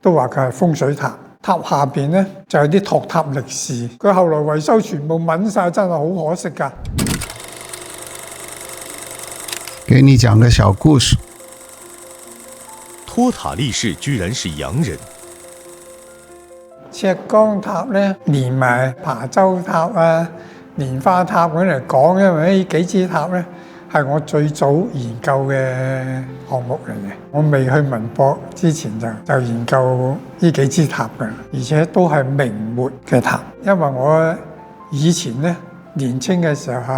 都話佢係風水塔。塔下邊咧就有啲托塔歷史，佢後來維修全部抿晒，真係好可惜㗎。給你講個小故事。托塔力士居然是洋人。赤崗塔咧，連埋琶洲塔啊、蓮花塔咁嚟講，因為呢幾支塔咧係我最早研究嘅項目嚟嘅。我未去文博之前就研究呢幾支塔嘅，而且都係明末嘅塔。因為我以前咧年青嘅時候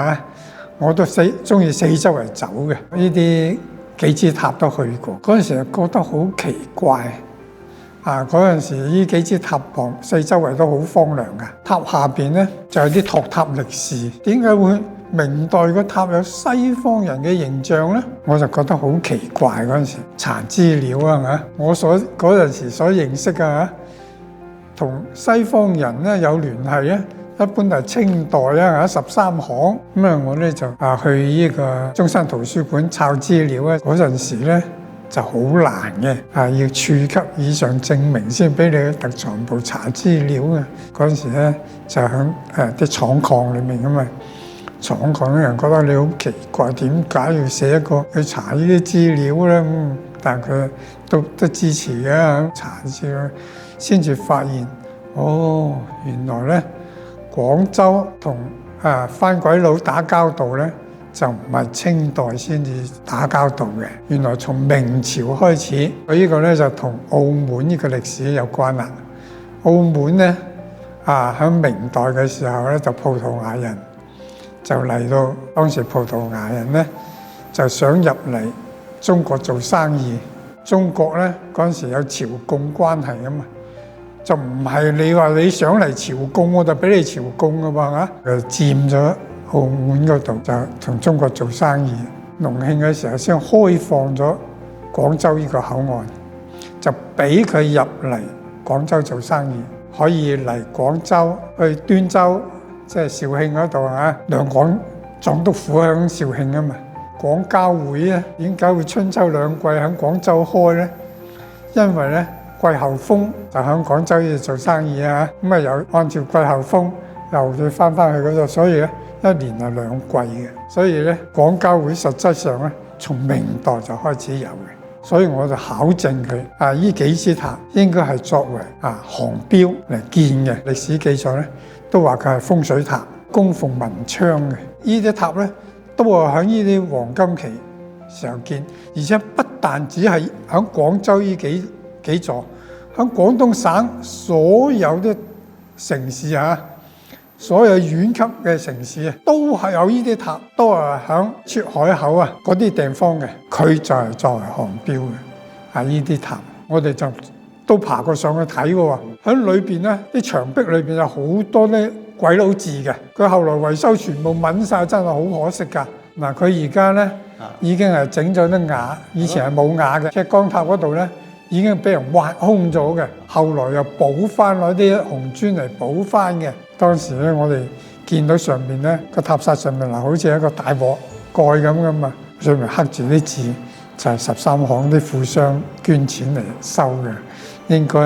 我都中意四周圍走嘅，呢啲幾支塔都去過。嗰陣時覺得好奇怪。嗰陣時呢幾支塔旁四周圍都好荒涼㗎，塔下邊咧就有啲托塔歷史。點解會明代個塔有西方人嘅形象咧？我就覺得好奇怪。嗰陣時查資料我嗰陣時所認識同西方人咧有聯繫咧，一般係清代13行。我咧就去呢個中山圖書館抄資料嗰陣時咧。就好難嘅，要處級以上證明先俾你去特藏部查資料嘅。嗰陣時咧就喺啲廠礦裏面嘛，廠礦啲人覺得你好奇怪，點解要寫一個去查呢啲資料咧？但佢都支持嘅，查資料先至發現，原來咧廣州同番鬼佬打交道咧。就唔係清代先至打交道嘅，原來從明朝開始。呢個咧就同澳門呢個歷史有關啦。澳門咧喺明代嘅時候咧，就葡萄牙人就嚟到，當時葡萄牙人咧就想入嚟中國做生意。中國咧嗰陣時有朝貢關係㗎嘛，就唔係你話你想嚟朝貢我就俾你朝貢㗎嘛佔咗澳門嗰度就同中國做生意，隆慶嘅時候先開放咗廣州呢個口岸，就俾佢入嚟廣州做生意，可以嚟廣州去端州，即係肇慶嗰度兩廣總督府喺肇慶啊嘛。廣交會咧點解會春秋兩季喺廣州開咧？因為咧季候風就喺廣州要做生意又按照季候風又要翻去嗰度，所以咧一年係兩季嘅，所以咧廣交會實質上咧從明代就開始有嘅，所以我就考證佢呢幾支塔應該係作為航標嚟建嘅。歷史記載咧都話佢係風水塔，供奉文昌嘅。呢啲塔咧都係喺呢啲黃金期時候建，而且不但只係喺廣州呢幾座，喺廣東省所有啲城市所有縣級嘅城市都係有呢啲塔，都係喺出海口嗰啲地方嘅，佢就係作為航標嘅。呢啲塔我哋就都爬過上去睇嘅，喺裏邊咧啲牆壁裏邊有好多啲鬼佬字嘅，佢後來維修全部抿晒，真係好可惜㗎。佢而家咧已經係整咗啲瓦，以前係冇瓦嘅。赤崗塔嗰度咧已經俾人挖空咗嘅，後來又補翻攞啲紅磚嚟補翻嘅。當時咧，我哋見到上面咧個塔剎上面好似一個大鑊蓋咁噶嘛，上面刻住啲字，就係13行啲富商捐錢嚟收嘅，應該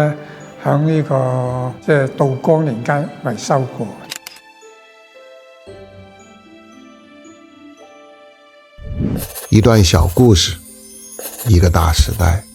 喺呢個即係道光年間維修過。一段小故事，一個大時代。